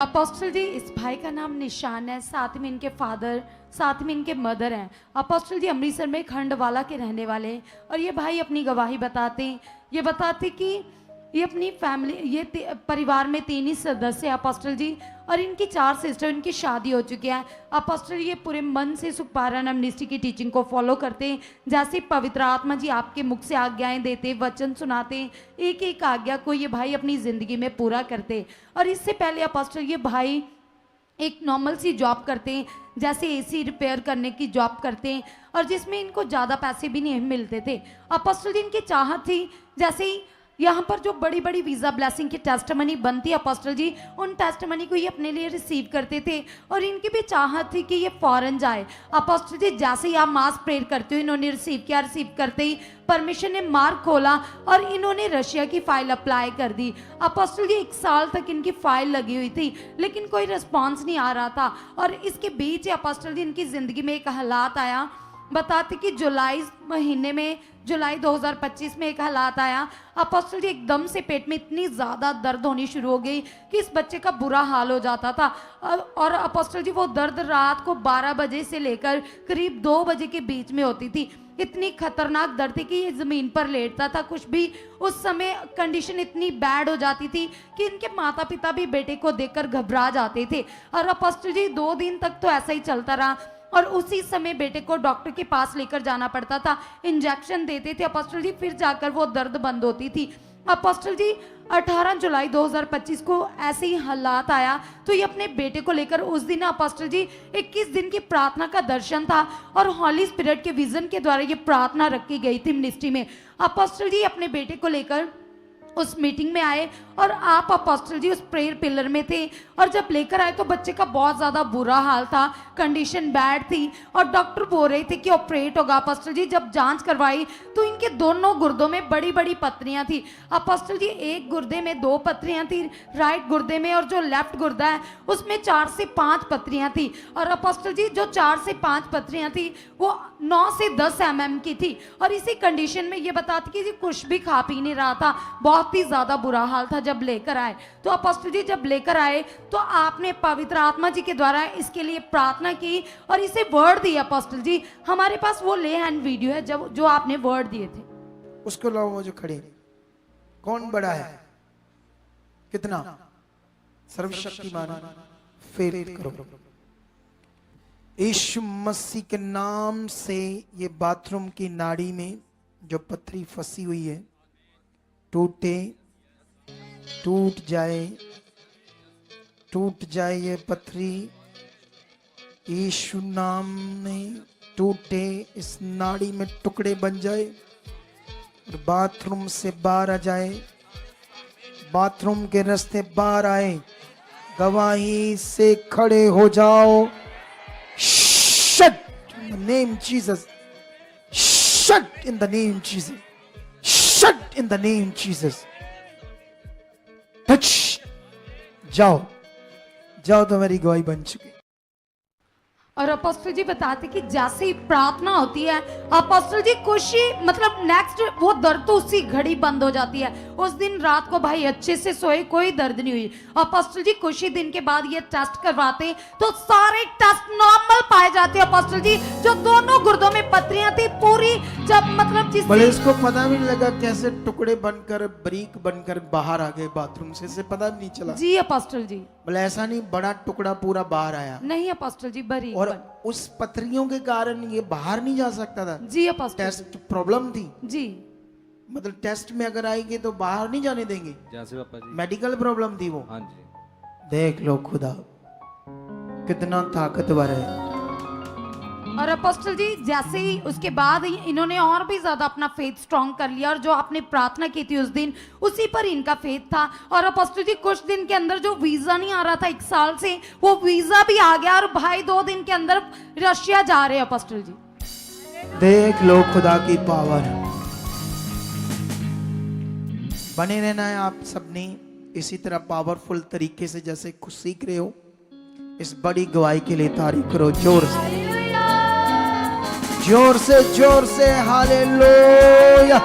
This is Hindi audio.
अपोस्टल जी, इस भाई का नाम निशान है, साथ में इनके फादर, साथ में इनके मदर हैं। अपोस्टल जी अमृतसर में खंडवाला के रहने वाले हैं और ये भाई अपनी गवाही बताते हैं। ये बताते कि ये अपनी फैमिली, ये परिवार में 3 ही सदस्य हैं अपोस्टल जी, और इनकी 4 सिस्टर, इनकी शादी हो चुकी है। अपोस्टल ये पूरे मन से सुखपारा मिनिस्ट्री की टीचिंग को फॉलो करते हैं। जैसे पवित्र आत्मा जी आपके मुख से आज्ञाएं देते, वचन सुनाते, एक एक आज्ञा को ये भाई अपनी ज़िंदगी में पूरा करते। और इससे पहले अपोस्टल ये भाई एक नॉर्मल सी जॉब करते हैं, जैसे एसी रिपेयर करने की जॉब करते हैं, और जिसमें इनको ज़्यादा पैसे भी नहीं मिलते थे। अपोस्टल जी इनकी चाहत थी, जैसे ही यहाँ पर जो बड़ी बड़ी वीज़ा ब्लेसिंग की टेस्टमनी बनती है अपोस्टल जी, उन टेस्टमनी को ये अपने लिए रिसीव करते थे, और इनकी भी चाहत थी कि ये फॉरेन जाए। अपोस्टल जी जैसे ही आप मास प्रेयर करते हो, इन्होंने रिसीव किया, रिसीव करते ही परमिशन ने मार्ग खोला और इन्होंने रशिया की फाइल अप्लाई कर दी। अपोस्टल जी 1 साल तक इनकी फाइल लगी हुई थी, लेकिन कोई रिस्पॉन्स नहीं आ रहा था। और इसके बीच अपोस्टल जी इनकी ज़िंदगी में एक हालात आया। बताते कि जुलाई महीने में, जुलाई 2025 में एक हालात आया। अपोस्टल जी एकदम से पेट में इतनी ज़्यादा दर्द होनी शुरू हो गई कि इस बच्चे का बुरा हाल हो जाता था। और अपोस्टल जी वो दर्द रात को 12 बजे से लेकर करीब 2 बजे के बीच में होती थी। इतनी खतरनाक दर्द थी कि ये ज़मीन पर लेटता था कुछ भी। उस समय कंडीशन इतनी बैड हो जाती थी कि इनके माता पिता भी बेटे को देखकर घबरा जाते थे। और अपोस्टल जी 2 दिन तक तो ऐसा ही चलता रहा, और उसी समय बेटे को डॉक्टर के पास लेकर जाना पड़ता था, इंजेक्शन देते थे अपोस्टल जी, फिर जाकर वो दर्द बंद होती थी। अपोस्टल जी 18 जुलाई 2025 को ऐसे ही हालात आया, तो ये अपने बेटे को लेकर उस दिन अपोस्टल जी 21 दिन की प्रार्थना का दर्शन था, और हॉली स्पिरिट के विजन के द्वारा ये प्रार्थना रखी गई थी मिनिस्ट्री में। अपोस्टल जी अपने बेटे को लेकर उस मीटिंग में आए, और आप अपोस्टल जी उस प्रेयर पिलर में थे, और जब लेकर आए तो बच्चे का बहुत ज़्यादा बुरा हाल था, कंडीशन बैड थी, और डॉक्टर बोल रहे थे कि ऑपरेट होगा। अपोस्टल जी जब जांच करवाई तो इनके दोनों गुर्दों में बड़ी बड़ी पथरियां थी। अपोस्टल जी एक गुर्दे में 2 पथरियां थी राइट गुर्दे में, और जो लेफ्ट गुर्दा है उसमें 4 से 5 पथरियां थी। और अपोस्टल जी जो 4 से 5 पथरियां थी वो 9 से 10 mm की थी। और इसी कंडीशन में ये बताती कि जी कुछ भी खा पी नहीं रहा था, बहुत ही ज़्यादा बुरा हाल था जब लेकर आए। तो अपोस्टल जी जब लेकर आए तो आपने पवित्र आत्मा जी के द्वारा इसके लिए प्रार्थना की और इसे वर्ड दिया। अपोस्टल जी हमारे पास वो ले हैंड वीडियो है जब जो आपने वर्ड दिए थे। उसको लाओ, वो जो खड़े, कौन बड़ा है, कितना सर्वशक्तिमान, फेथ करो। यीशु मसीह के नाम से ये बाथरूम की नाड़ी में जो पथरी फंसी हुई है टूटे, टूट जाए, टूट जाए ये पथरी यीशु नाम में टूटे, इस नाड़ी में टुकड़े बन जाए और बाथरूम से बाहर आ जाए, बाथरूम के रास्ते बाहर आए। गवाही से खड़े हो जाओ। Shut in the name Jesus, shut in the name Jesus, shut in the name Jesus. Touch, जाओ जाओ, तुम्हारी गवाही बन चुकी। और अपोस्टल जी बताते कि जैसे ही प्रार्थना होती है अपोस्टल जी खुशी, मतलब नेक्स्ट वो दर्द तो उसी घड़ी बंद हो जाती है। उस दिन रात को भाई अच्छे से सोए, कोई दर्द नहीं हुई। अपोस्टल जी कुछ ही दिन के बाद ये टेस्ट करवाते तो सारे टेस्ट नॉर्मल पाए जाते। अपोस्टल जी जो दोनों गुर्दों में पथरियां थी पूरी, जब मतलब जिस बोले इसको पता भी नहीं लगा कैसे टुकड़े बनकर ब्रीक बनकर बाहर आ गए बाथरूम से पता भी नहीं चला। जी अपोस्टल जी, बोले ऐसा नहीं, बड़ा टुकड़ा पूरा बाहर आया। नहीं अपोस्टल जी, बरी और उस पथरियों के कारण ये बाहर नहीं जा सकता था। जी अपोस्टल, टेस्ट प्रॉब्लम थी जी, मतलब टेस्ट में अगर आएगी तो बाहर नहीं जाने देंगे, जैसे पापा जी। मेडिकल प्रॉब्लम थी वो। हाँ जी, देख लो खुदा कितना ताकतवर है। और अपोस्टल जी जैसे ही उसके बाद इन्होंने और भी ज्यादा अपना फेथ स्ट्रॉन्ग कर लिया, और जो आपने प्रार्थना की थी उस दिन उसी पर इनका फेथ था। और अपोस्टल जी कुछ दिन के अंदर जो वीजा नहीं आ रहा था 1 साल से, वो वीजा भी आ गया, और भाई 2 दिन के अंदर रशिया जा रहे हैं। अपोस्टल जी देख लो खुदा की पावर। बने रहना है आप सबने इसी तरह पावरफुल तरीके से जैसे कुछ सीख रहे हो। इस बड़ी गवाही के लिए तारीफ करो जोर से, जोर से, जोर से। हालेलुया।